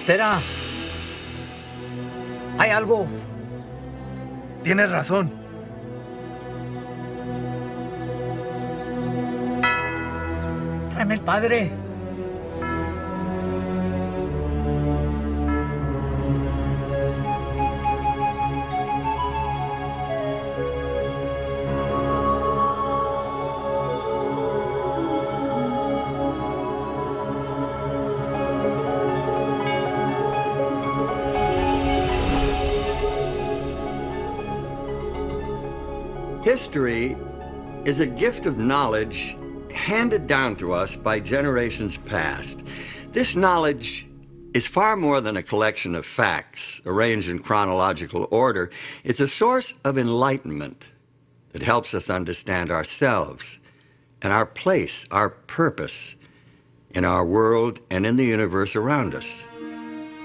Espera. Hay algo. Tienes razón. Tráeme el padre. History is a gift of knowledge handed down to us by generations past. This knowledge is far more than a collection of facts arranged in chronological order. It's a source of enlightenment that helps us understand ourselves and our place, our purpose in our world and in the universe around us.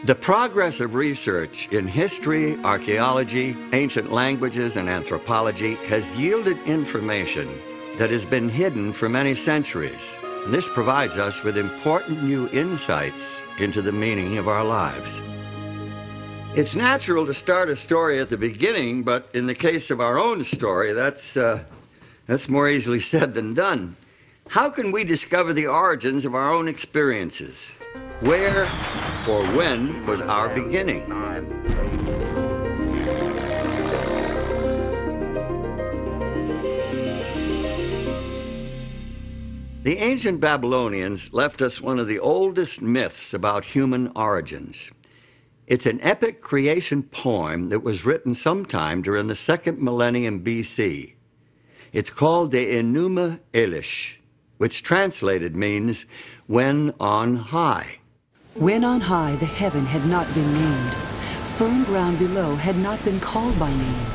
The progress of research in history, archaeology, ancient languages, and anthropology has yielded information that has been hidden for many centuries. And this provides us with important new insights into the meaning of our lives. It's natural to start a story at the beginning, but in the case of our own story, that's more easily said than done. How can we discover the origins of our own experiences? Where or when was our beginning? The ancient Babylonians left us one of the oldest myths about human origins. It's an epic creation poem that was written sometime during the 2nd millennium BC. It's called the Enuma Elish, which translated means, when on high. When on high the heaven had not been named, firm ground below had not been called by name,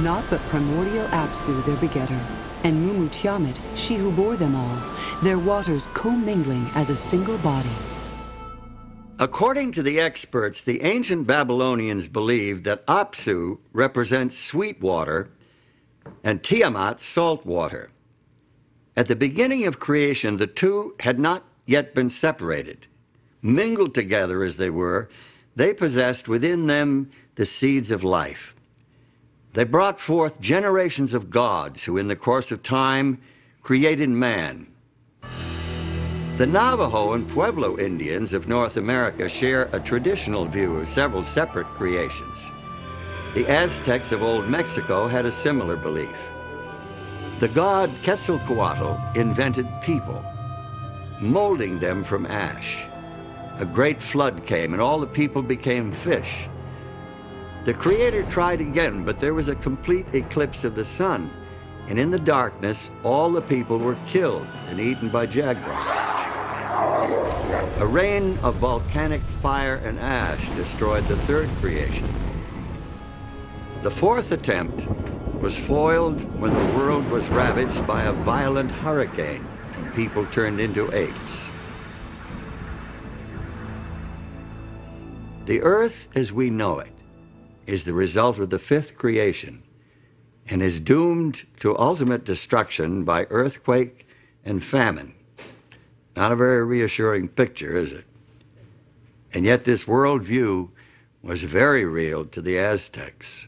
naught but primordial Apsu their begetter, and Mumu Tiamat, she who bore them all, their waters commingling as a single body. According to the experts, the ancient Babylonians believed that Apsu represents sweet water and Tiamat salt water. At the beginning of creation, the two had not yet been separated. Mingled together as they were, they possessed within them the seeds of life. They brought forth generations of gods who, in the course of time, created man. The Navajo and Pueblo Indians of North America share a traditional view of several separate creations. The Aztecs of Old Mexico had a similar belief. The god Quetzalcoatl invented people, molding them from ash. A great flood came, and all the people became fish. The Creator tried again, but there was a complete eclipse of the sun, and in the darkness, all the people were killed and eaten by jaguars. A rain of volcanic fire and ash destroyed the third creation. The fourth attempt was foiled when the world was ravaged by a violent hurricane and people turned into apes. The earth as we know it is the result of the fifth creation and is doomed to ultimate destruction by earthquake and famine. Not a very reassuring picture, is it? And yet this worldview was very real to the Aztecs.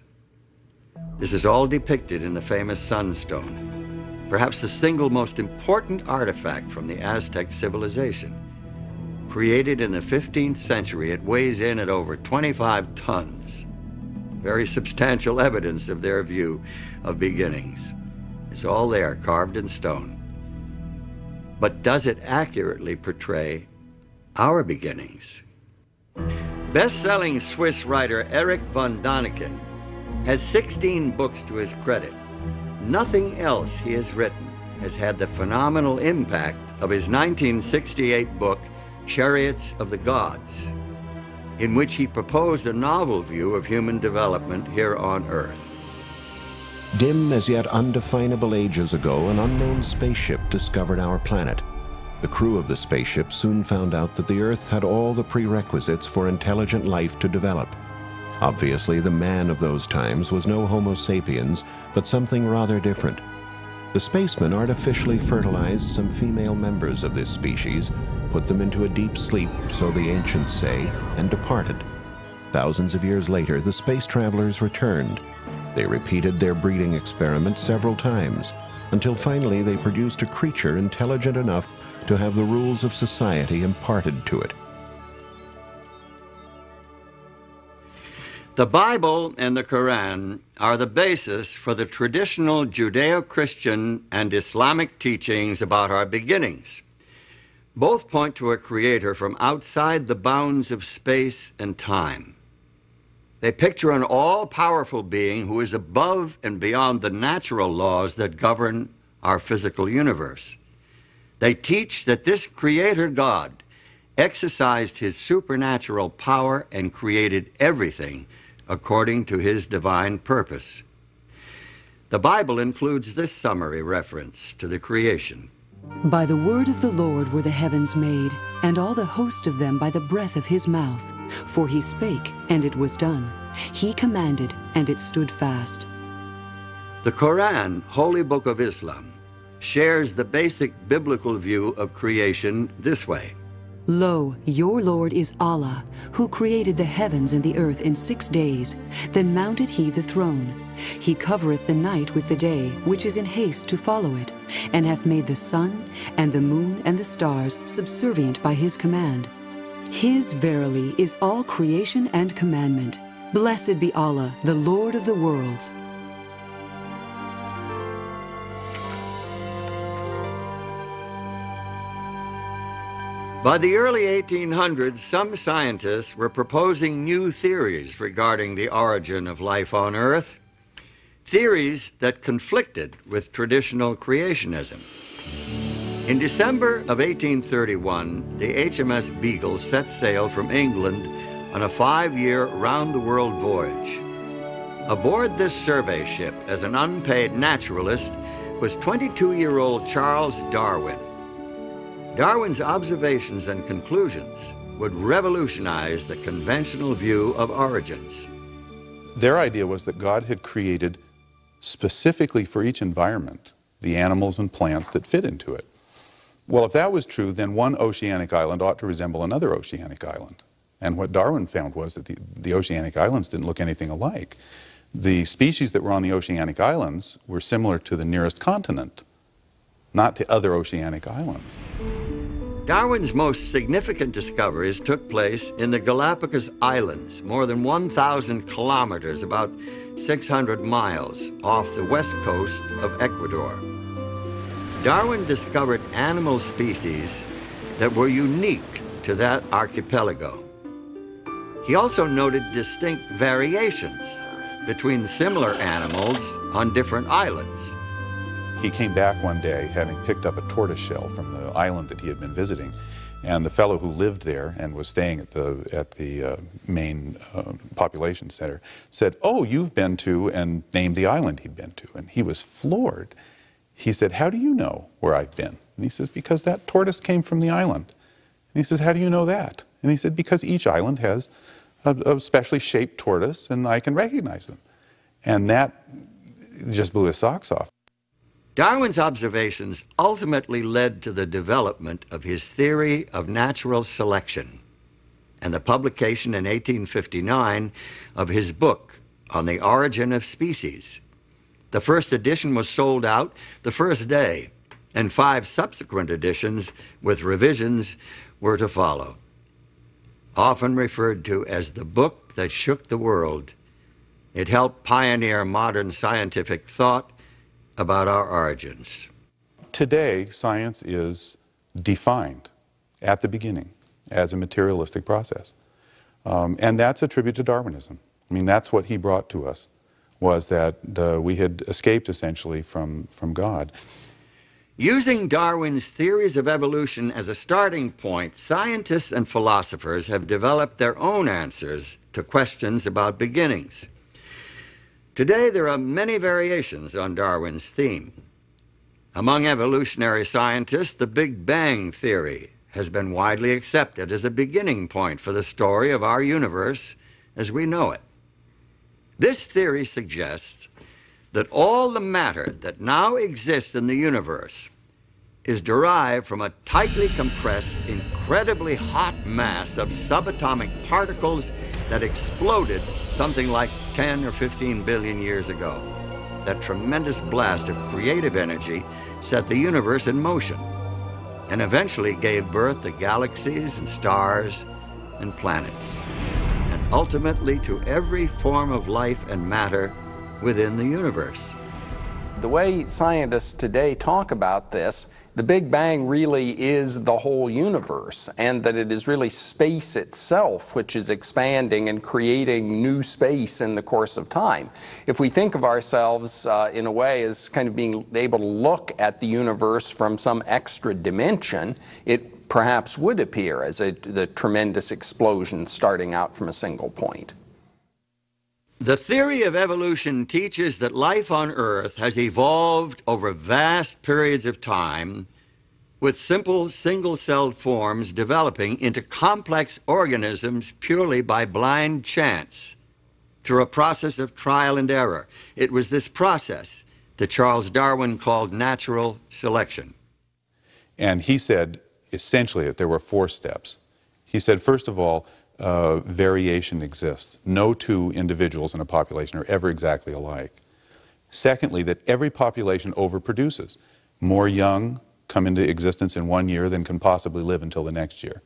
This is all depicted in the famous Sunstone, perhaps the single most important artifact from the Aztec civilization. Created in the 15th century, it weighs in at over 25 tons. Very substantial evidence of their view of beginnings. It's all there, carved in stone. But does it accurately portray our beginnings? Best-selling Swiss writer Erich von Däniken has 16 books to his credit. Nothing else he has written has had the phenomenal impact of his 1968 book, Chariots of the Gods, in which he proposed a novel view of human development here on Earth. Dim as yet undefinable ages ago, an unknown spaceship discovered our planet. The crew of the spaceship soon found out that the Earth had all the prerequisites for intelligent life to develop. Obviously, the man of those times was no Homo sapiens, but something rather different. The spacemen artificially fertilized some female members of this species, put them into a deep sleep, so the ancients say, and departed. Thousands of years later, the space travelers returned. They repeated their breeding experiment several times, until finally they produced a creature intelligent enough to have the rules of society imparted to it. The Bible and the Quran are the basis for the traditional Judeo-Christian and Islamic teachings about our beginnings. Both point to a creator from outside the bounds of space and time. They picture an all-powerful being who is above and beyond the natural laws that govern our physical universe. They teach that this creator God exercised his supernatural power and created everything according to his divine purpose. The Bible includes this summary reference to the creation. By the word of the Lord were the heavens made, and all the host of them by the breath of his mouth. For he spake, and it was done. He commanded, and it stood fast. The Quran, Holy Book of Islam, shares the basic biblical view of creation this way. Lo, your Lord is Allah, who created the heavens and the earth in 6 days. Then mounted he the throne. He covereth the night with the day, which is in haste to follow it, and hath made the sun, and the moon, and the stars subservient by his command. His verily is all creation and commandment. Blessed be Allah, the Lord of the worlds. By the early 1800s, some scientists were proposing new theories regarding the origin of life on Earth, theories that conflicted with traditional creationism. In December of 1831, the HMS Beagle set sail from England on a 5-year round-the-world voyage. Aboard this survey ship as an unpaid naturalist was 22-year-old Charles Darwin. Darwin's observations and conclusions would revolutionize the conventional view of origins. Their idea was that God had created specifically for each environment the animals and plants that fit into it. Well, if that was true, then one oceanic island ought to resemble another oceanic island. And what Darwin found was that the oceanic islands didn't look anything alike. The species that were on the oceanic islands were similar to the nearest continent, not to other oceanic islands. Darwin's most significant discoveries took place in the Galapagos Islands, more than 1,000 kilometers, about 600 miles, off the west coast of Ecuador. Darwin discovered animal species that were unique to that archipelago. He also noted distinct variations between similar animals on different islands. He came back one day having picked up a tortoise shell from the island that he had been visiting, and the fellow who lived there and was staying at the main population center said, "Oh, you've been to," and named the island he'd been to, and he was floored. He said, "How do you know where I've been?" And he says, "Because that tortoise came from the island." And he says, "How do you know that?" And he said, "Because each island has a specially shaped tortoise, and I can recognize them." And that just blew his socks off. Darwin's observations ultimately led to the development of his theory of natural selection and the publication in 1859 of his book on the origin of species. The first edition was sold out the first day, and 5 subsequent editions with revisions were to follow. Often referred to as the book that shook the world, it helped pioneer modern scientific thought about our origins. Today, science is defined at the beginning as a materialistic process. And that's a tribute to Darwinism. I mean, that's what he brought to us, was that we had escaped essentially from God. Using Darwin's theories of evolution as a starting point, scientists and philosophers have developed their own answers to questions about beginnings. Today, there are many variations on Darwin's theme. Among evolutionary scientists, the Big Bang theory has been widely accepted as a beginning point for the story of our universe as we know it. This theory suggests that all the matter that now exists in the universe is derived from a tightly compressed, incredibly hot mass of subatomic particles that exploded something like 10 or 15 billion years ago. That tremendous blast of creative energy set the universe in motion and eventually gave birth to galaxies and stars and planets, and ultimately to every form of life and matter within the universe. The way scientists today talk about this, the Big Bang really is the whole universe, and that it is really space itself which is expanding and creating new space in the course of time. If we think of ourselves in a way as kind of being able to look at the universe from some extra dimension, it perhaps would appear as the tremendous explosion starting out from a single point. The theory of evolution teaches that life on Earth has evolved over vast periods of time, with simple single-celled forms developing into complex organisms purely by blind chance, through a process of trial and error. It was this process that Charles Darwin called natural selection. And he said, essentially, that there were 4 steps. He said, first of all, variation exists. No 2 individuals in a population are ever exactly alike. Secondly, that every population overproduces. More young come into existence in 1 year than can possibly live until the next year.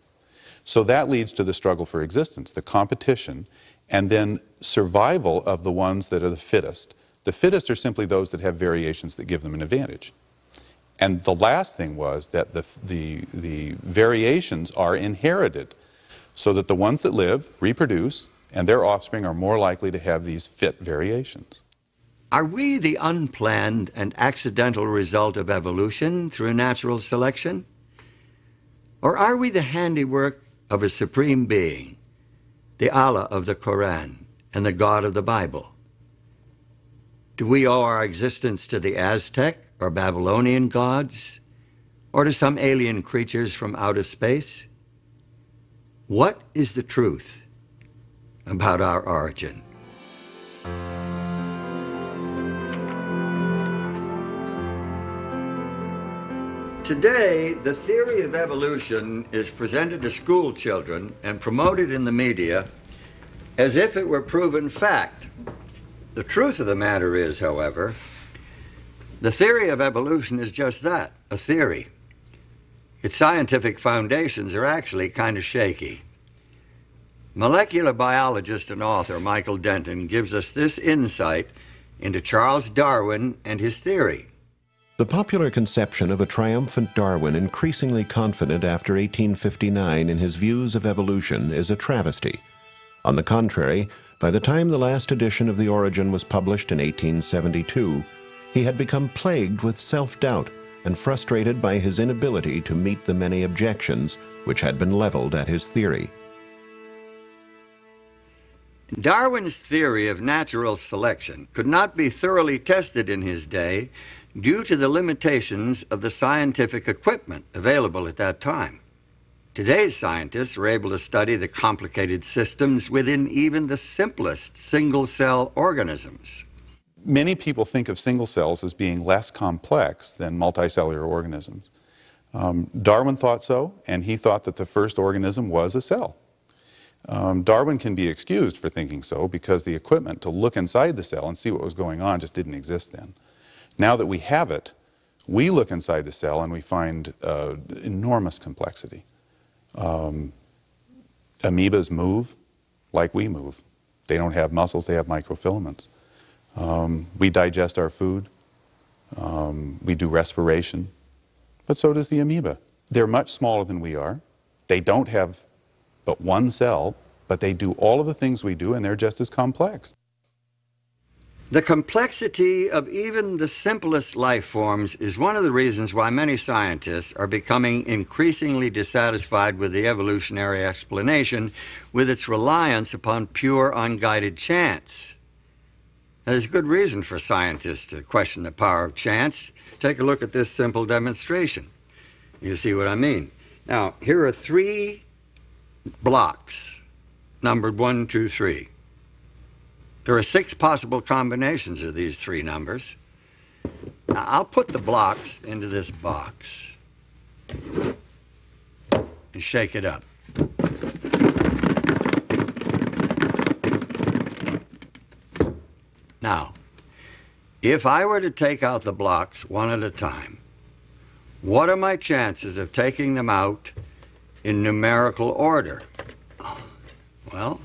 So that leads to the struggle for existence, the competition, and then survival of the ones that are the fittest. The fittest are simply those that have variations that give them an advantage. And the last thing was that the variations are inherited, so that the ones that live reproduce, and their offspring are more likely to have these fit variations. Are we the unplanned and accidental result of evolution through natural selection? Or are we the handiwork of a supreme being, the Allah of the Quran and the God of the Bible? Do we owe our existence to the Aztec or Babylonian gods, or to some alien creatures from outer space? What is the truth about our origin? Today, the theory of evolution is presented to school children and promoted in the media as if it were proven fact. The truth of the matter is, however, the theory of evolution is just that, a theory. Its scientific foundations are actually kind of shaky. Molecular biologist and author Michael Denton gives us this insight into Charles Darwin and his theory. The popular conception of a triumphant Darwin increasingly confident after 1859 in his views of evolution is a travesty. On the contrary, by the time the last edition of The Origin was published in 1872, he had become plagued with self-doubt and frustrated by his inability to meet the many objections which had been leveled at his theory. Darwin's theory of natural selection could not be thoroughly tested in his day due to the limitations of the scientific equipment available at that time. Today's scientists are able to study the complicated systems within even the simplest single-cell organisms. Many people think of single cells as being less complex than multicellular organisms. Darwin thought so, and he thought that the first organism was a cell. Darwin can be excused for thinking so because the equipment to look inside the cell and see what was going on just didn't exist then. Now that we have it, we look inside the cell and we find enormous complexity. Amoebas move like we move. They don't have muscles, they have microfilaments. We digest our food. We do respiration. But so does the amoeba. They're much smaller than we are. They don't have but one cell, but they do all of the things we do, and they're just as complex. The complexity of even the simplest life forms is one of the reasons why many scientists are becoming increasingly dissatisfied with the evolutionary explanation, with its reliance upon pure, unguided chance. There's good reason for scientists to question the power of chance. Take a look at this simple demonstration. You see what I mean. Now, here are 3 blocks, numbered 1, 2, 3. There are 6 possible combinations of these 3 numbers. Now, I'll put the blocks into this box and shake it up. Now, if I were to take out the blocks one at a time, what are my chances of taking them out in numerical order? Well,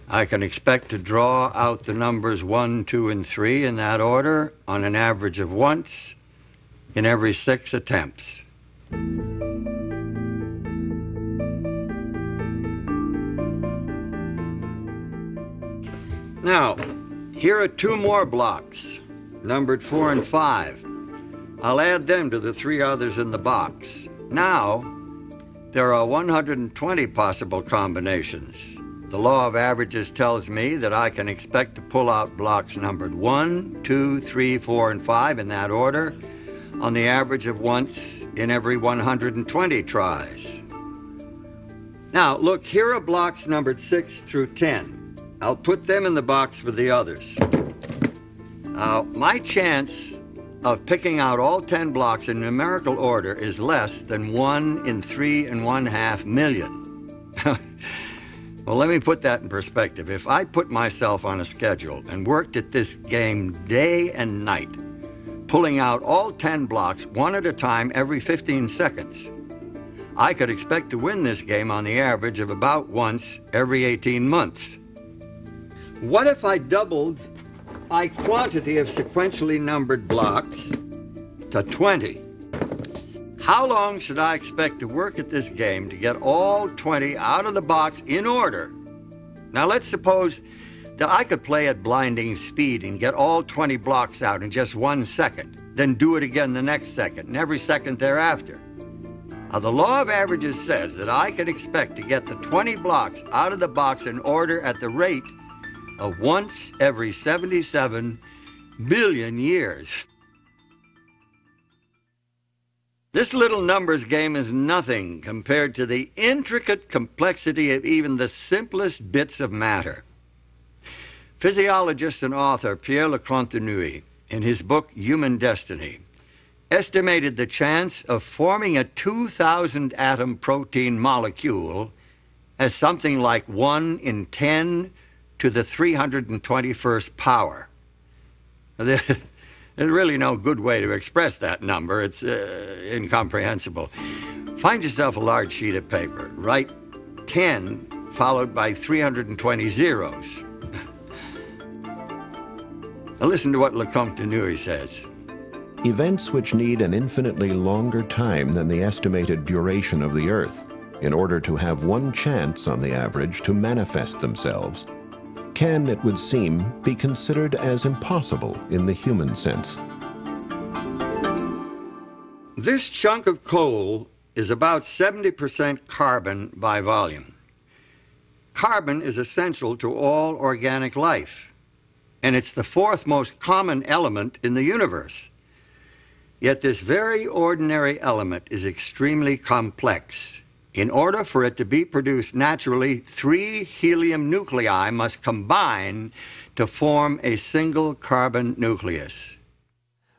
I can expect to draw out the numbers 1, 2, and 3 in that order on an average of once in every 6 attempts. Now, here are 2 more blocks, numbered 4 and 5. I'll add them to the 3 others in the box. Now, there are 120 possible combinations. The law of averages tells me that I can expect to pull out blocks numbered 1, 2, 3, 4, and 5 in that order on the average of once in every 120 tries. Now, look, here are blocks numbered 6 through 10. I'll put them in the box with the others. My chance of picking out all 10 blocks in numerical order is less than 1 in 3.5 million. Well, let me put that in perspective. If I put myself on a schedule and worked at this game day and night, pulling out all 10 blocks one at a time every 15 seconds, I could expect to win this game on the average of about once every 18 months. What if I doubled my quantity of sequentially numbered blocks to 20? How long should I expect to work at this game to get all 20 out of the box in order? Now, let's suppose that I could play at blinding speed and get all 20 blocks out in just 1 second, then do it again the next second and every second thereafter. Now, the law of averages says that I can expect to get the 20 blocks out of the box in order at the rate of once every 77 billion years. This little numbers game is nothing compared to the intricate complexity of even the simplest bits of matter. Physiologist and author Pierre Lecontenue, in his book Human Destiny, estimated the chance of forming a 2,000 atom protein molecule as something like 1 in 10 to the 321st power. There's really no good way to express that number. It's incomprehensible. Find yourself a large sheet of paper. Write 10 followed by 320 zeros. Now listen to what Lecontenue says. Events which need an infinitely longer time than the estimated duration of the Earth in order to have one chance on the average to manifest themselves can, it would seem, be considered as impossible in the human sense. This chunk of coal is about 70% carbon by volume. Carbon is essential to all organic life, and it's the 4th most common element in the universe. Yet this very ordinary element is extremely complex. In order for it to be produced naturally, 3 helium nuclei must combine to form a single carbon nucleus.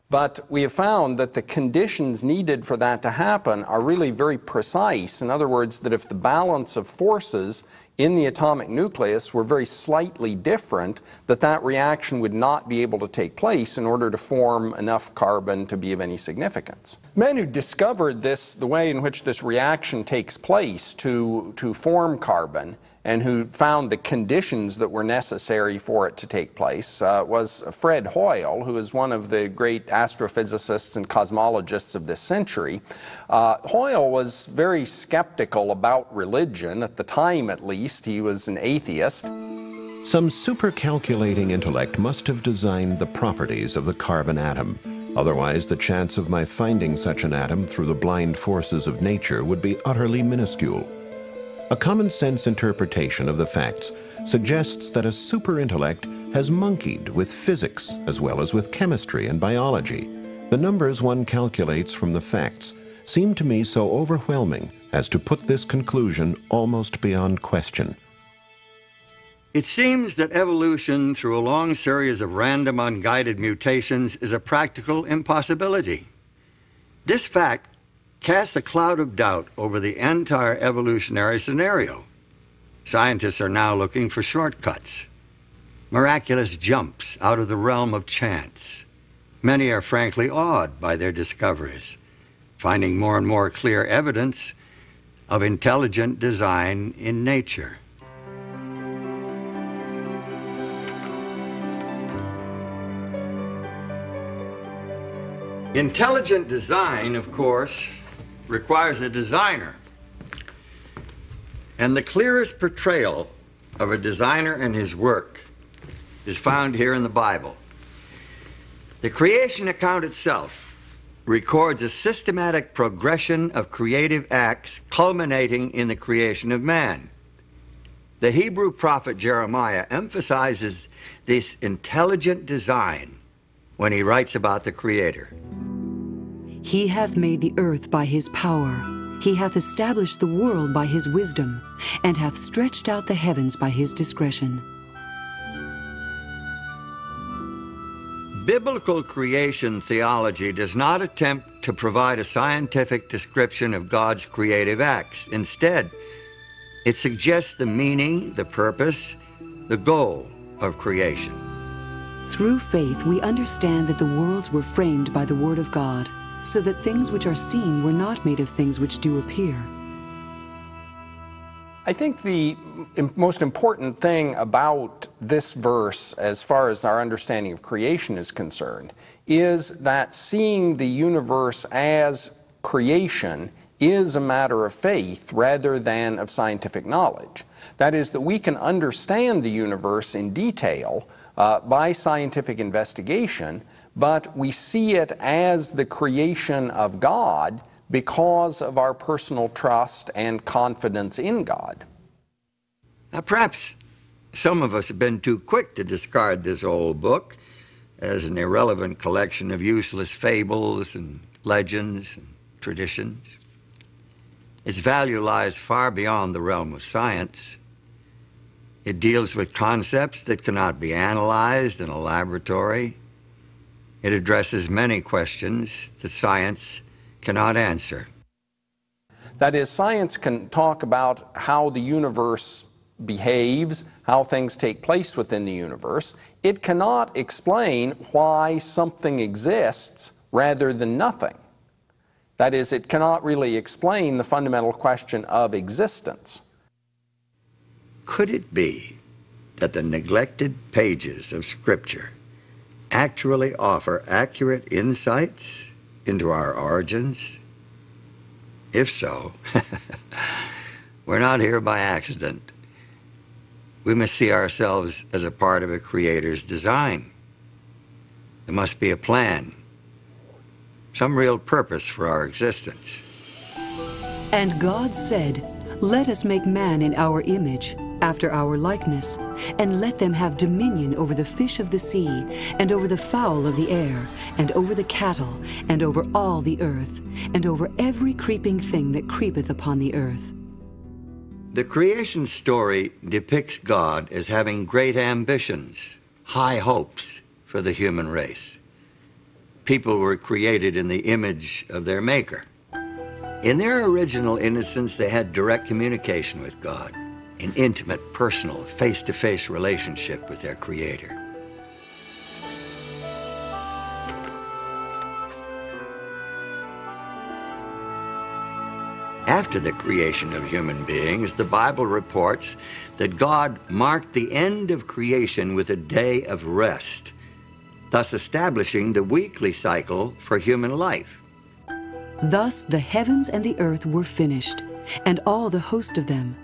But we have found that the conditions needed for that to happen are really very precise. In other words, that if the balance of forces in the atomic nucleus were very slightly different, that reaction would not be able to take place in order to form enough carbon to be of any significance. Men who discovered this, the way in which this reaction takes place to form carbon, and who found the conditions that were necessary for it to take place was Fred Hoyle, who is one of the great astrophysicists and cosmologists of this century. Hoyle was very skeptical about religion. At the time, at least, he was an atheist. Some supercalculating intellect must have designed the properties of the carbon atom. Otherwise, the chance of my finding such an atom through the blind forces of nature would be utterly minuscule. A common-sense interpretation of the facts suggests that a superintellect has monkeyed with physics as well as with chemistry and biology. The numbers one calculates from the facts seem to me so overwhelming as to put this conclusion almost beyond question. It seems that evolution through a long series of random unguided mutations is a practical impossibility. This fact casts a cloud of doubt over the entire evolutionary scenario. Scientists are now looking for shortcuts, miraculous jumps out of the realm of chance. Many are frankly awed by their discoveries, finding more and more clear evidence of intelligent design in nature. Intelligent design, of course, requires a designer. And the clearest portrayal of a designer and his work is found here in the Bible. The creation account itself records a systematic progression of creative acts culminating in the creation of man. The Hebrew prophet Jeremiah emphasizes this intelligent design when he writes about the Creator. He hath made the earth by his power. He hath established the world by his wisdom, and hath stretched out the heavens by his discretion. Biblical creation theology does not attempt to provide a scientific description of God's creative acts. Instead, it suggests the meaning, the purpose, the goal of creation. Through faith, we understand that the worlds were framed by the Word of God, so that things which are seen were not made of things which do appear. I think the most important thing about this verse, as far as our understanding of creation is concerned, is that seeing the universe as creation is a matter of faith rather than of scientific knowledge. That is, that we can understand the universe in detail by scientific investigation, but we see it as the creation of God because of our personal trust and confidence in God. Now, perhaps some of us have been too quick to discard this old book as an irrelevant collection of useless fables and legends and traditions. Its value lies far beyond the realm of science. It deals with concepts that cannot be analyzed in a laboratory. It addresses many questions that science cannot answer. That is, science can talk about how the universe behaves, how things take place within the universe. It cannot explain why something exists rather than nothing. That is, it cannot really explain the fundamental question of existence. Could it be that the neglected pages of Scripture actually offer accurate insights into our origins? If so, we're not here by accident. We must see ourselves as a part of a Creator's design. There must be a plan, some real purpose for our existence. And God said, "Let us make man in our image, after our likeness, and let them have dominion over the fish of the sea, and over the fowl of the air, and over the cattle, and over all the earth, and over every creeping thing that creepeth upon the earth." The creation story depicts God as having great ambitions, high hopes for the human race. People were created in the image of their Maker. In their original innocence, they had direct communication with God, an intimate, personal, face-to-face relationship with their Creator. After the creation of human beings, the Bible reports that God marked the end of creation with a day of rest, thus establishing the weekly cycle for human life. Thus the heavens and the earth were finished, and all the host of them.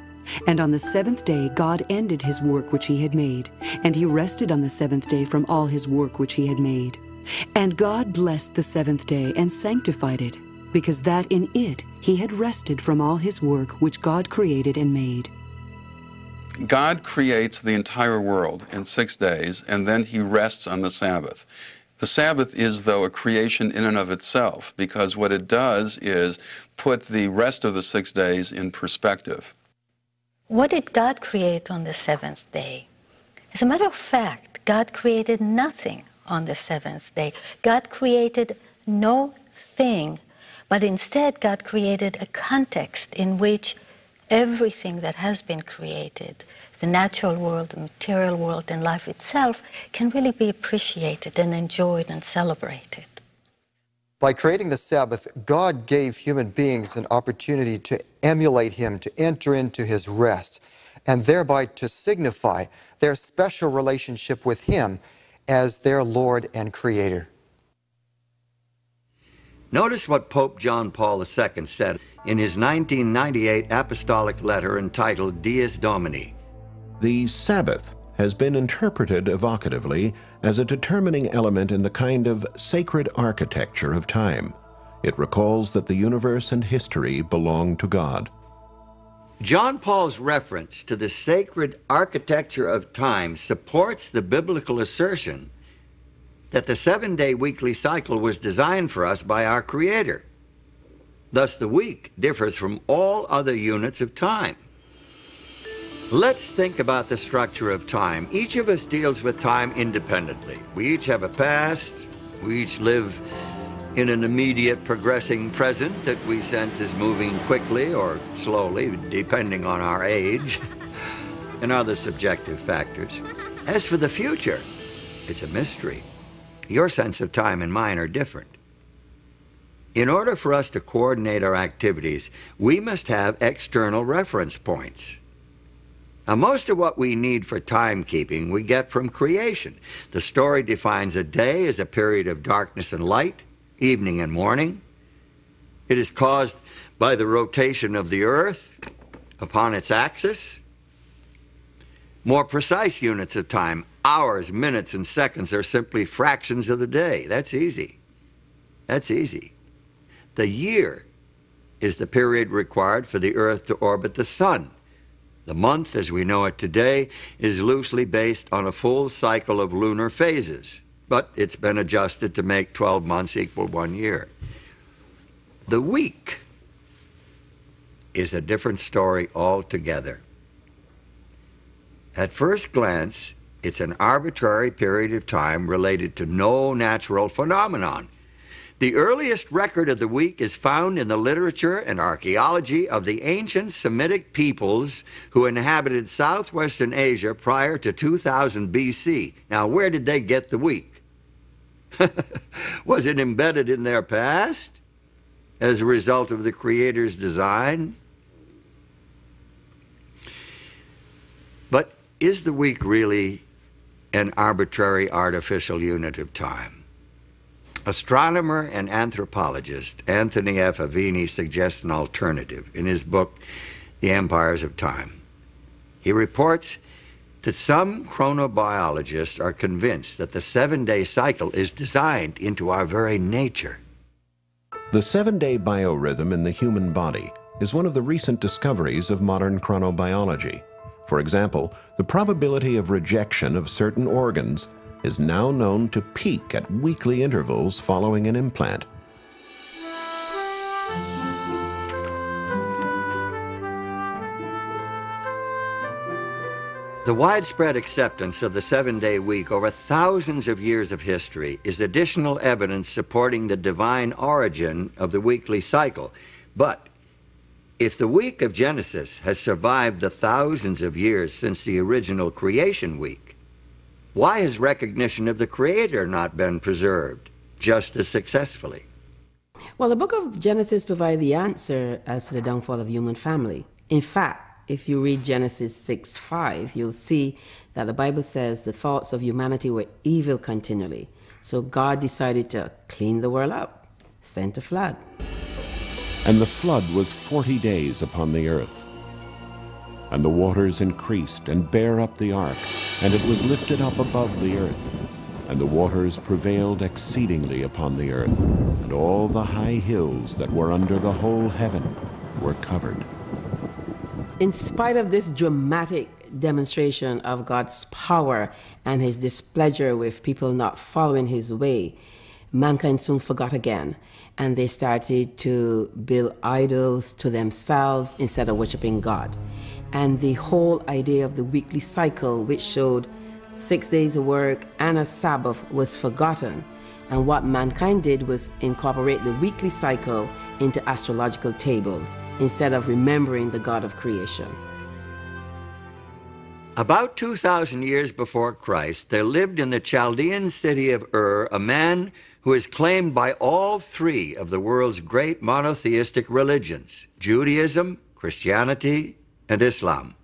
And on the seventh day God ended his work which he had made, and he rested on the seventh day from all his work which he had made. And God blessed the seventh day and sanctified it, because that in it he had rested from all his work which God created and made. God creates the entire world in 6 days, and then he rests on the Sabbath. The Sabbath is, though, a creation in and of itself, because what it does is put the rest of the 6 days in perspective. What did God create on the seventh day? As a matter of fact, God created nothing on the seventh day. God created no thing, but instead God created a context in which everything that has been created, the natural world, the material world, and life itself, can really be appreciated and enjoyed and celebrated. By creating the Sabbath, God gave human beings an opportunity to emulate Him, to enter into His rest, and thereby to signify their special relationship with Him as their Lord and Creator. Notice what Pope John Paul II said in his 1998 apostolic letter entitled Dies Domini. The Sabbath has been interpreted evocatively as a determining element in the kind of sacred architecture of time. It recalls that the universe and history belong to God. John Paul's reference to the sacred architecture of time supports the biblical assertion that the 7-day weekly cycle was designed for us by our Creator. Thus, the week differs from all other units of time. Let's think about the structure of time. Each of us deals with time independently. We each have a past. We each live in an immediate progressing present that we sense is moving quickly or slowly, depending on our age and other subjective factors. As for the future, it's a mystery. Your sense of time and mine are different. In order for us to coordinate our activities, we must have external reference points. Now, most of what we need for timekeeping we get from creation. The story defines a day as a period of darkness and light, evening and morning. It is caused by the rotation of the earth upon its axis. More precise units of time, hours, minutes, and seconds, are simply fractions of the day. That's easy. That's easy. The year is the period required for the earth to orbit the sun. The month, as we know it today, is loosely based on a full cycle of lunar phases, but it's been adjusted to make 12 months equal 1 year. The week is a different story altogether. At first glance, it's an arbitrary period of time related to no natural phenomenon. The earliest record of the week is found in the literature and archaeology of the ancient Semitic peoples who inhabited southwestern Asia prior to 2000 BC. Now, where did they get the week? Was it embedded in their past as a result of the Creator's design? But is the week really an arbitrary artificial unit of time? Astronomer and anthropologist Anthony F. Avini suggests an alternative in his book, The Empires of Time. He reports that some chronobiologists are convinced that the 7-day cycle is designed into our very nature. The 7-day biorhythm in the human body is one of the recent discoveries of modern chronobiology. For example, the probability of rejection of certain organs is now known to peak at weekly intervals following an implant. The widespread acceptance of the 7-day week over thousands of years of history is additional evidence supporting the divine origin of the weekly cycle. But if the week of Genesis has survived the thousands of years since the original creation week, why has recognition of the Creator not been preserved just as successfully? Well, the book of Genesis provides the answer as to the downfall of the human family. In fact, if you read Genesis 6:5, you'll see that the Bible says the thoughts of humanity were evil continually. So God decided to clean the world up, sent a flood. And the flood was 40 days upon the earth. And the waters increased and bare up the ark, and it was lifted up above the earth. And the waters prevailed exceedingly upon the earth, and all the high hills that were under the whole heaven were covered. In spite of this dramatic demonstration of God's power and his displeasure with people not following his way, mankind soon forgot again, and they started to build idols to themselves instead of worshiping God. And the whole idea of the weekly cycle, which showed 6 days of work and a Sabbath was forgotten, and what mankind did was incorporate the weekly cycle into astrological tables instead of remembering the God of creation. About 2,000 years before Christ, there lived in the Chaldean city of Ur a man who is claimed by all three of the world's great monotheistic religions, Judaism, Christianity, and Islam,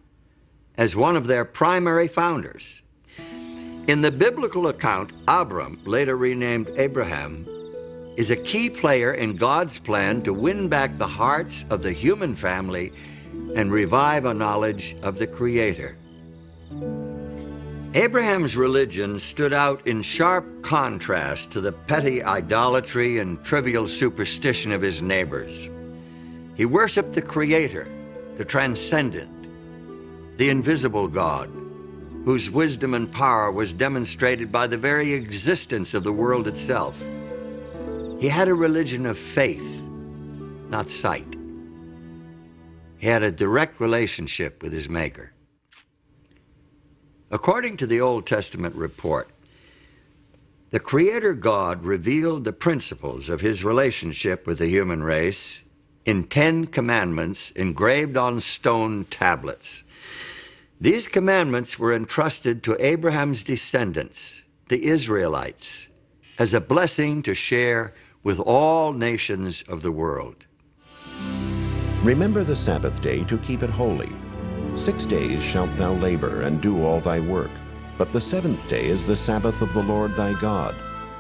as one of their primary founders. In the biblical account, Abram, later renamed Abraham, is a key player in God's plan to win back the hearts of the human family and revive a knowledge of the Creator. Abraham's religion stood out in sharp contrast to the petty idolatry and trivial superstition of his neighbors. He worshiped the Creator, the transcendent, the invisible God, whose wisdom and power was demonstrated by the very existence of the world itself. He had a religion of faith, not sight. He had a direct relationship with his Maker. According to the Old Testament report, the Creator God revealed the principles of his relationship with the human race in 10 commandments engraved on stone tablets. These commandments were entrusted to Abraham's descendants, the Israelites, as a blessing to share with all nations of the world. Remember the Sabbath day to keep it holy. 6 days shalt thou labor and do all thy work, but the seventh day is the Sabbath of the Lord thy God.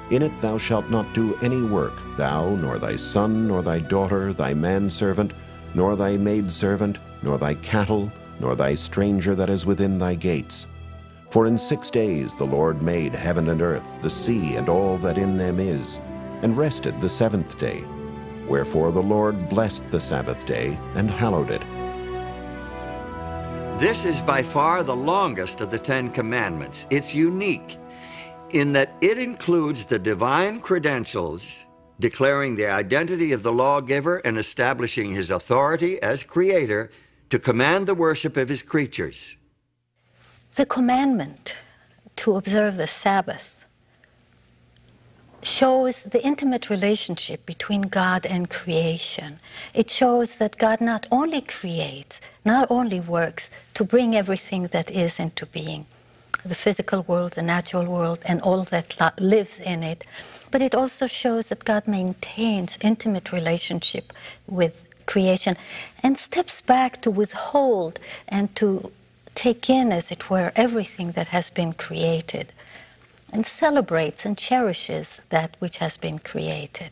In it thou shalt not do any work, thou, nor thy son, nor thy daughter, thy manservant, nor thy maidservant, nor thy cattle, nor thy stranger that is within thy gates. For in 6 days the Lord made heaven and earth, the sea, and all that in them is, and rested the seventh day. Wherefore the Lord blessed the Sabbath day and hallowed it. This is by far the longest of the 10 Commandments. It's unique in that it includes the divine credentials, declaring the identity of the lawgiver and establishing his authority as creator to command the worship of his creatures. The commandment to observe the Sabbath shows the intimate relationship between God and creation. It shows that God not only creates, not only works to bring everything that is into being, the physical world, the natural world, and all that lives in it, but it also shows that God maintains intimate relationship with creation and steps back to withhold and to take in, as it were, everything that has been created, and celebrates and cherishes that which has been created.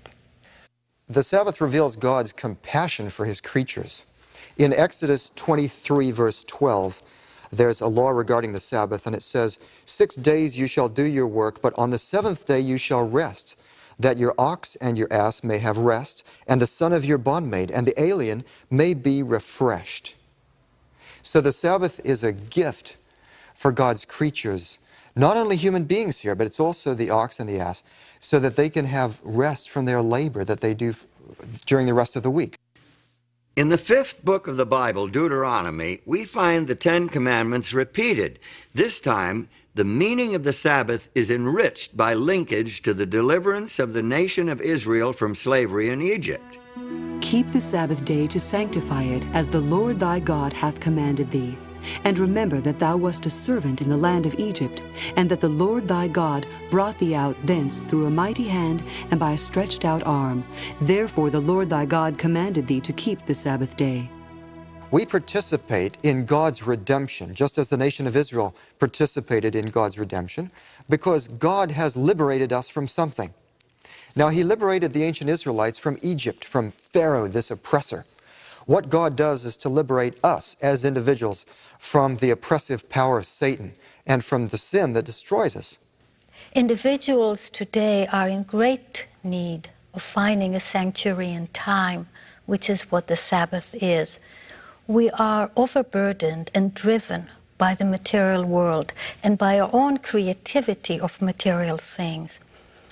The Sabbath reveals God's compassion for his creatures. In Exodus 23, verse 12, there's a law regarding the Sabbath, and it says, 6 days you shall do your work, but on the seventh day you shall rest, that your ox and your ass may have rest, and the son of your bondmaid and the alien may be refreshed. So the Sabbath is a gift for God's creatures, not only human beings here, but it's also the ox and the ass, so that they can have rest from their labor that they do during the rest of the week. In the 5th book of the Bible, Deuteronomy, we find the 10 Commandments repeated. This time, the meaning of the Sabbath is enriched by linkage to the deliverance of the nation of Israel from slavery in Egypt. Keep the Sabbath day to sanctify it, as the Lord thy God hath commanded thee. And remember that thou wast a servant in the land of Egypt, and that the Lord thy God brought thee out thence through a mighty hand and by a stretched out arm. Therefore the Lord thy God commanded thee to keep the Sabbath day. We participate in God's redemption, just as the nation of Israel participated in God's redemption, because God has liberated us from something. Now, he liberated the ancient Israelites from Egypt, from Pharaoh, this oppressor. What God does is to liberate us as individuals from the oppressive power of Satan and from the sin that destroys us. Individuals today are in great need of finding a sanctuary in time, which is what the Sabbath is. We are overburdened and driven by the material world and by our own creativity of material things.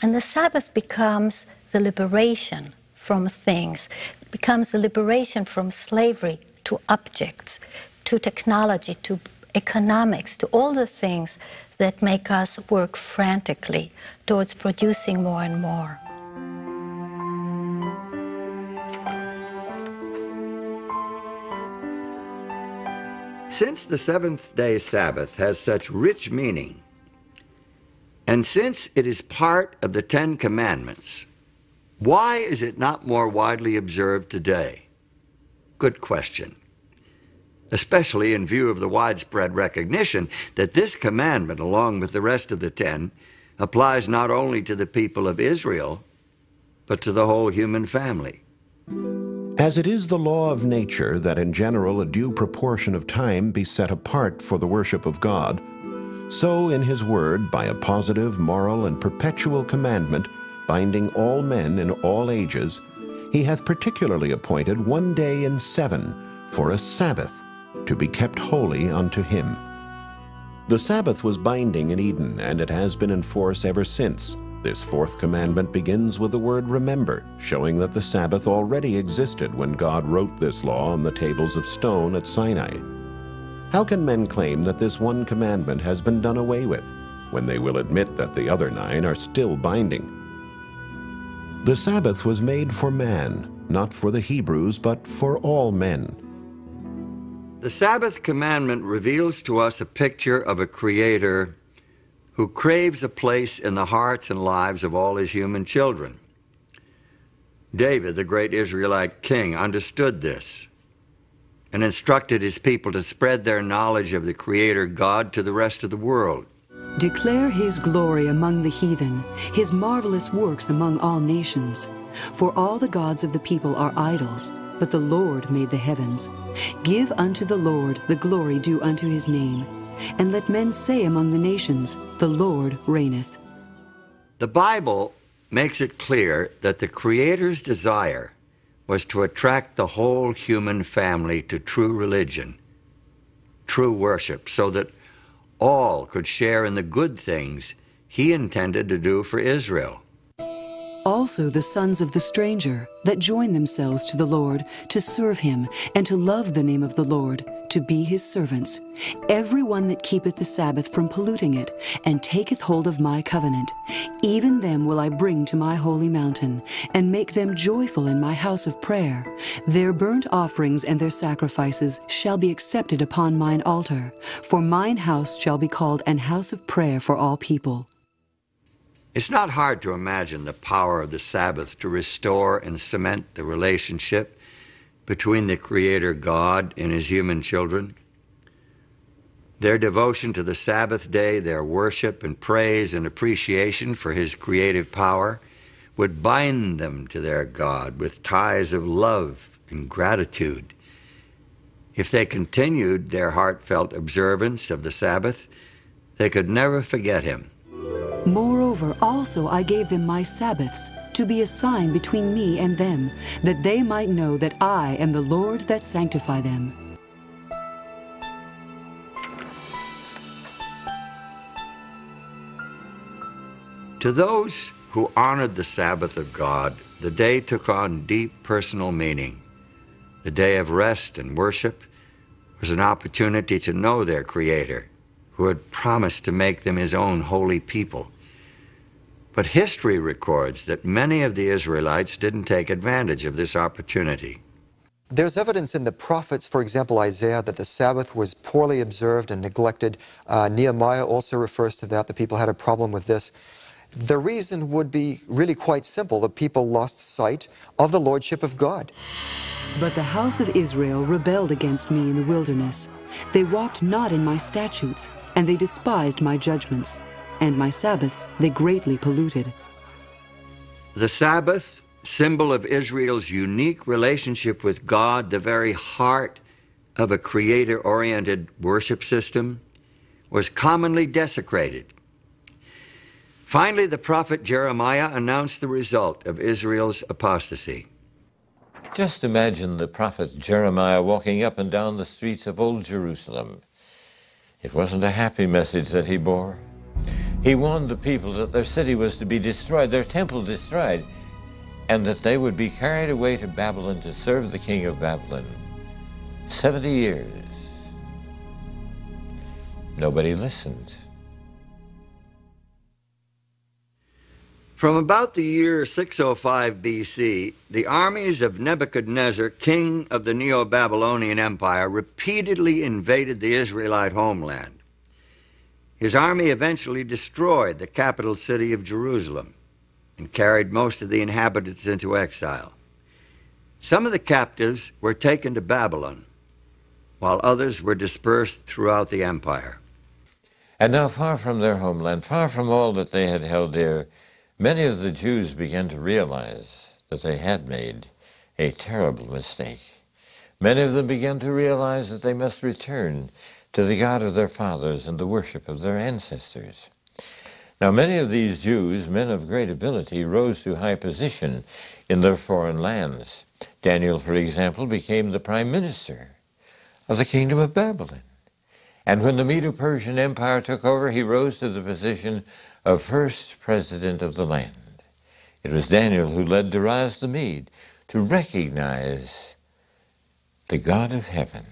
And the Sabbath becomes the liberation from things. It becomes the liberation from slavery to objects, to technology, to economics, to all the things that make us work frantically towards producing more and more. Since the seventh-day Sabbath has such rich meaning, and since it is part of the Ten Commandments, why is it not more widely observed today? Good question. Especially in view of the widespread recognition that this commandment, along with the rest of the 10, applies not only to the people of Israel, but to the whole human family. As it is the law of nature that in general a due proportion of time be set apart for the worship of God, so in his word, by a positive, moral, and perpetual commandment, binding all men in all ages, he hath particularly appointed one day in 7 for a Sabbath, to be kept holy unto him. The Sabbath was binding in Eden, and it has been in force ever since. This fourth commandment begins with the word remember, showing that the Sabbath already existed when God wrote this law on the tables of stone at Sinai. How can men claim that this one commandment has been done away with, when they will admit that the other 9 are still binding? The Sabbath was made for man, not for the Hebrews, but for all men. The Sabbath commandment reveals to us a picture of a Creator who craves a place in the hearts and lives of all his human children. David, the great Israelite king, understood this and instructed his people to spread their knowledge of the Creator God to the rest of the world. Declare his glory among the heathen, his marvelous works among all nations. For all the gods of the people are idols, but the Lord made the heavens. Give unto the Lord the glory due unto his name, and let men say among the nations, the Lord reigneth. The Bible makes it clear that the Creator's desire was to attract the whole human family to true religion, true worship, so that all could share in the good things he intended to do for Israel. Also the sons of the stranger that join themselves to the Lord, to serve him, and to love the name of the Lord, to be his servants. Every one that keepeth the Sabbath from polluting it, and taketh hold of my covenant, even them will I bring to my holy mountain, and make them joyful in my house of prayer. Their burnt offerings and their sacrifices shall be accepted upon mine altar, for mine house shall be called an house of prayer for all people. It's not hard to imagine the power of the Sabbath to restore and cement the relationship between the Creator God and his human children. Their devotion to the Sabbath day, their worship and praise and appreciation for his creative power would bind them to their God with ties of love and gratitude. If they continued their heartfelt observance of the Sabbath, they could never forget him. Moreover, also I gave them my Sabbaths, to be a sign between me and them, that they might know that I am the Lord that sanctify them. To those who honored the Sabbath of God, the day took on deep personal meaning. The day of rest and worship was an opportunity to know their Creator, who had promised to make them his own holy people. But history records that many of the Israelites didn't take advantage of this opportunity. There's evidence in the prophets, for example, Isaiah, that the Sabbath was poorly observed and neglected. Nehemiah also refers to that. The people had a problem with this. The reason would be really quite simple. The people lost sight of the lordship of God. But the house of Israel rebelled against me in the wilderness. They walked not in my statutes, and they despised my judgments, and my Sabbaths they greatly polluted. The Sabbath, symbol of Israel's unique relationship with God, the very heart of a Creator-oriented worship system, was commonly desecrated. Finally, the prophet Jeremiah announced the result of Israel's apostasy. Just imagine the prophet Jeremiah walking up and down the streets of Old Jerusalem. It wasn't a happy message that he bore. He warned the people that their city was to be destroyed, their temple destroyed, and that they would be carried away to Babylon to serve the king of Babylon. 70 years. nobody listened. From about the year 605 BC, the armies of Nebuchadnezzar, king of the Neo-Babylonian Empire, repeatedly invaded the Israelite homeland. His army eventually destroyed the capital city of Jerusalem and carried most of the inhabitants into exile. Some of the captives were taken to Babylon, while others were dispersed throughout the empire. And now, far from their homeland, far from all that they had held dear, many of the Jews began to realize that they had made a terrible mistake. Many of them began to realize that they must return to the God of their fathers and the worship of their ancestors. Now, many of these Jews, men of great ability, rose to high position in their foreign lands. Daniel, for example, became the prime minister of the kingdom of Babylon. And when the Medo-Persian Empire took over, he rose to the position of first president of the land. It was Daniel who led Darius the Mede to recognize the God of heaven.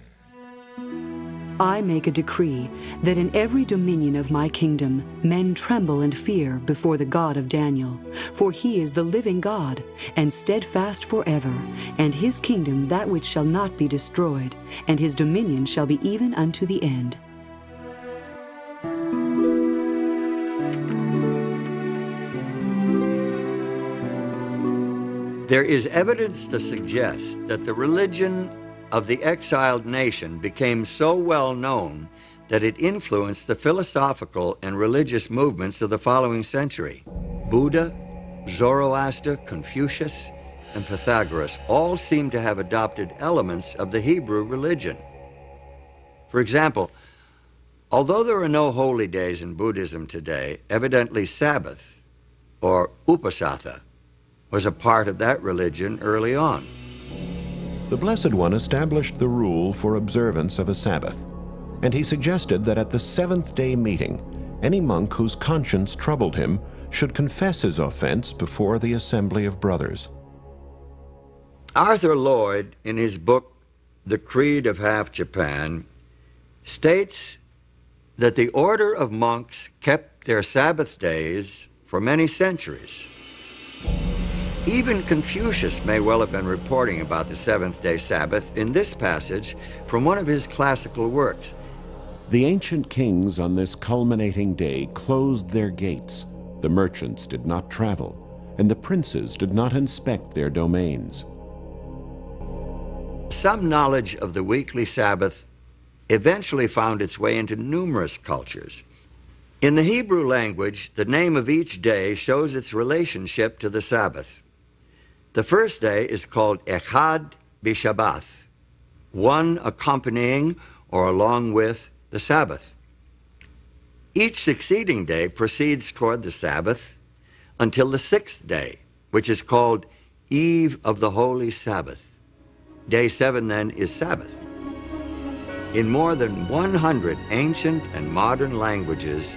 I make a decree that in every dominion of my kingdom men tremble and fear before the God of Daniel, for he is the living God, and steadfast forever, and his kingdom that which shall not be destroyed, and his dominion shall be even unto the end. There is evidence to suggest that the religion of the exiled nation became so well known that it influenced the philosophical and religious movements of the following century. Buddha, Zoroaster, Confucius, and Pythagoras all seem to have adopted elements of the Hebrew religion. For example, although there are no holy days in Buddhism today, evidently Sabbath, or Upasatha, was a part of that religion early on. The Blessed One established the rule for observance of a Sabbath, and he suggested that at the seventh-day meeting, any monk whose conscience troubled him should confess his offense before the assembly of brothers. Arthur Lloyd, in his book, The Creed of Half Japan, states that the order of monks kept their Sabbath days for many centuries. Even Confucius may well have been reporting about the seventh-day Sabbath in this passage from one of his classical works. The ancient kings on this culminating day closed their gates. The merchants did not travel, and the princes did not inspect their domains. Some knowledge of the weekly Sabbath eventually found its way into numerous cultures. In the Hebrew language, the name of each day shows its relationship to the Sabbath. The first day is called Echad B'Shabbath, one accompanying or along with the Sabbath. Each succeeding day proceeds toward the Sabbath until the sixth day, which is called Eve of the Holy Sabbath. Day 7 then is Sabbath. In more than 100 ancient and modern languages,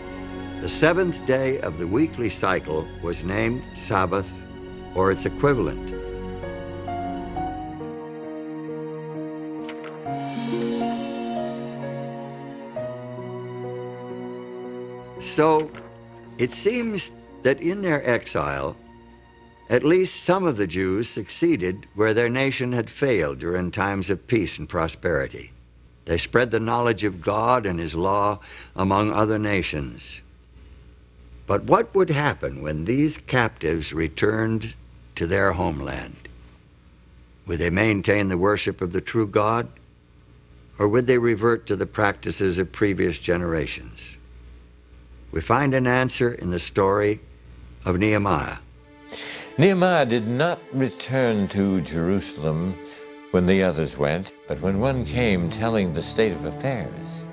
the seventh day of the weekly cycle was named Sabbath or its equivalent. So, it seems that in their exile, at least some of the Jews succeeded where their nation had failed during times of peace and prosperity. They spread the knowledge of God and His law among other nations. But what would happen when these captives returned to their homeland? Would they maintain the worship of the true God, or would they revert to the practices of previous generations? We find an answer in the story of Nehemiah. Nehemiah did not return to Jerusalem when the others went, but when one came telling the state of affairs.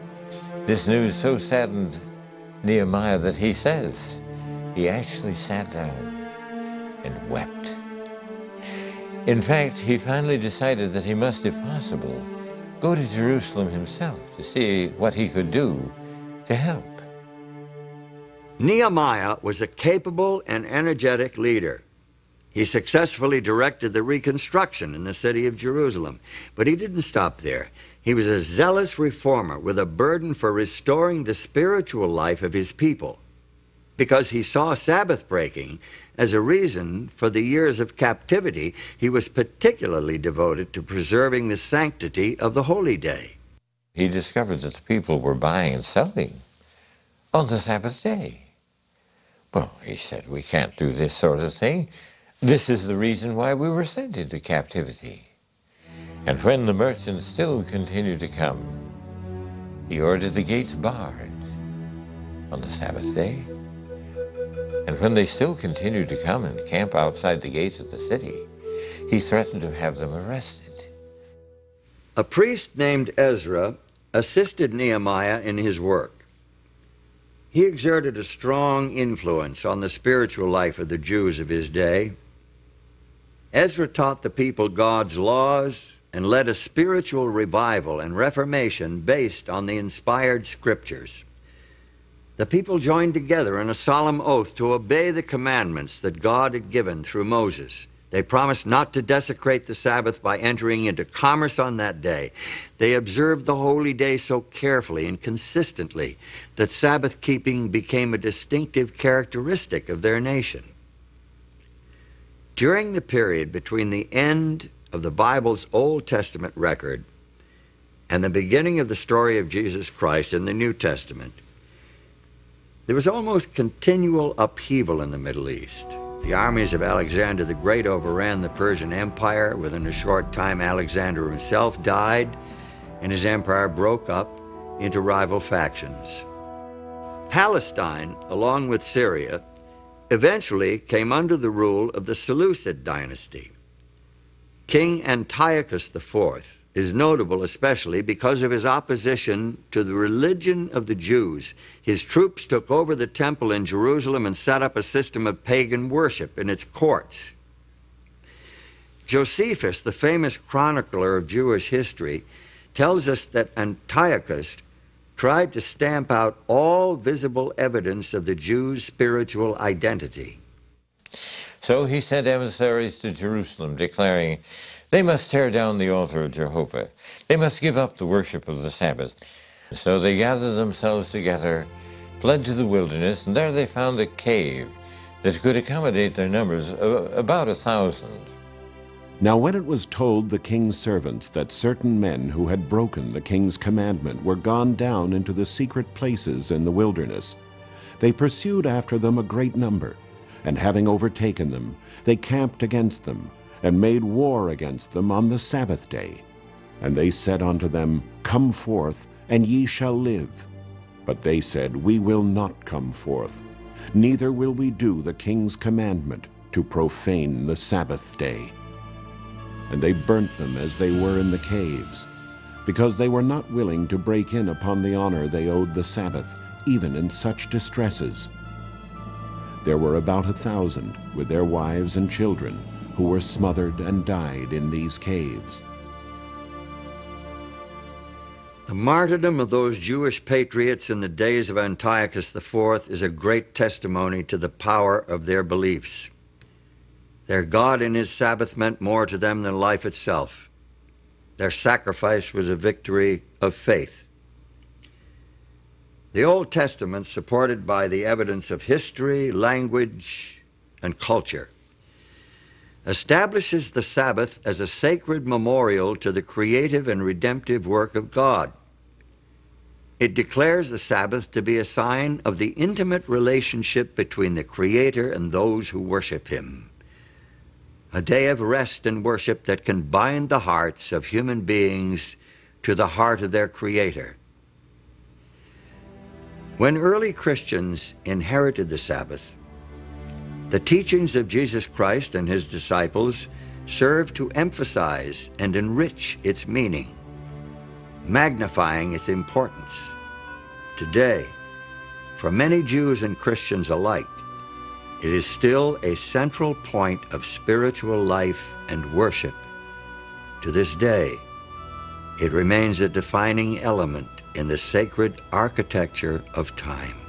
This news so saddened Nehemiah that he says he actually sat down and wept. In fact, he finally decided that he must, if possible, go to Jerusalem himself to see what he could do to help. Nehemiah was a capable and energetic leader. He successfully directed the reconstruction in the city of Jerusalem. But he didn't stop there. He was a zealous reformer with a burden for restoring the spiritual life of his people, because he saw Sabbath breaking as a reason for the years of captivity. He was particularly devoted to preserving the sanctity of the holy day. He discovered that the people were buying and selling on the Sabbath day. Well, he said, we can't do this sort of thing. This is the reason why we were sent into captivity. And when the merchants still continued to come, he ordered the gates barred on the Sabbath day. And when they still continued to come and camp outside the gates of the city, he threatened to have them arrested. A priest named Ezra assisted Nehemiah in his work. He exerted a strong influence on the spiritual life of the Jews of his day. Ezra taught the people God's laws and led a spiritual revival and reformation based on the inspired scriptures. The people joined together in a solemn oath to obey the commandments that God had given through Moses. They promised not to desecrate the Sabbath by entering into commerce on that day. They observed the holy day so carefully and consistently that Sabbath keeping became a distinctive characteristic of their nation. During the period between the end of the Bible's Old Testament record and the beginning of the story of Jesus Christ in the New Testament, there was almost continual upheaval in the Middle East. The armies of Alexander the Great overran the Persian Empire. Within a short time, Alexander himself died, and his empire broke up into rival factions. Palestine, along with Syria, eventually came under the rule of the Seleucid dynasty. King Antiochus IV is notable especially because of his opposition to the religion of the Jews. His troops took over the temple in Jerusalem and set up a system of pagan worship in its courts. Josephus, the famous chronicler of Jewish history, tells us that Antiochus tried to stamp out all visible evidence of the Jews' spiritual identity. So he sent emissaries to Jerusalem, declaring, they must tear down the altar of Jehovah. They must give up the worship of the Sabbath. So they gathered themselves together, fled to the wilderness, and there they found a cave that could accommodate their numbers, about 1,000. Now when it was told the king's servants that certain men who had broken the king's commandment were gone down into the secret places in the wilderness, they pursued after them a great number, and having overtaken them, they camped against them, and made war against them on the Sabbath day. And they said unto them, Come forth, and ye shall live. But they said, We will not come forth, neither will we do the king's commandment to profane the Sabbath day. And they burnt them as they were in the caves, because they were not willing to break in upon the honor they owed the Sabbath, even in such distresses. There were about 1,000 with their wives and children, who were smothered and died in these caves. The martyrdom of those Jewish patriots in the days of Antiochus IV is a great testimony to the power of their beliefs. Their God and his Sabbath meant more to them than life itself. Their sacrifice was a victory of faith. The Old Testament, supported by the evidence of history, language, and culture, establishes the Sabbath as a sacred memorial to the creative and redemptive work of God. It declares the Sabbath to be a sign of the intimate relationship between the Creator and those who worship him, a day of rest and worship that can bind the hearts of human beings to the heart of their Creator. When early Christians inherited the Sabbath, the teachings of Jesus Christ and his disciples served to emphasize and enrich its meaning, magnifying its importance. Today, for many Jews and Christians alike, it is still a central point of spiritual life and worship. To this day, it remains a defining element in the sacred architecture of time.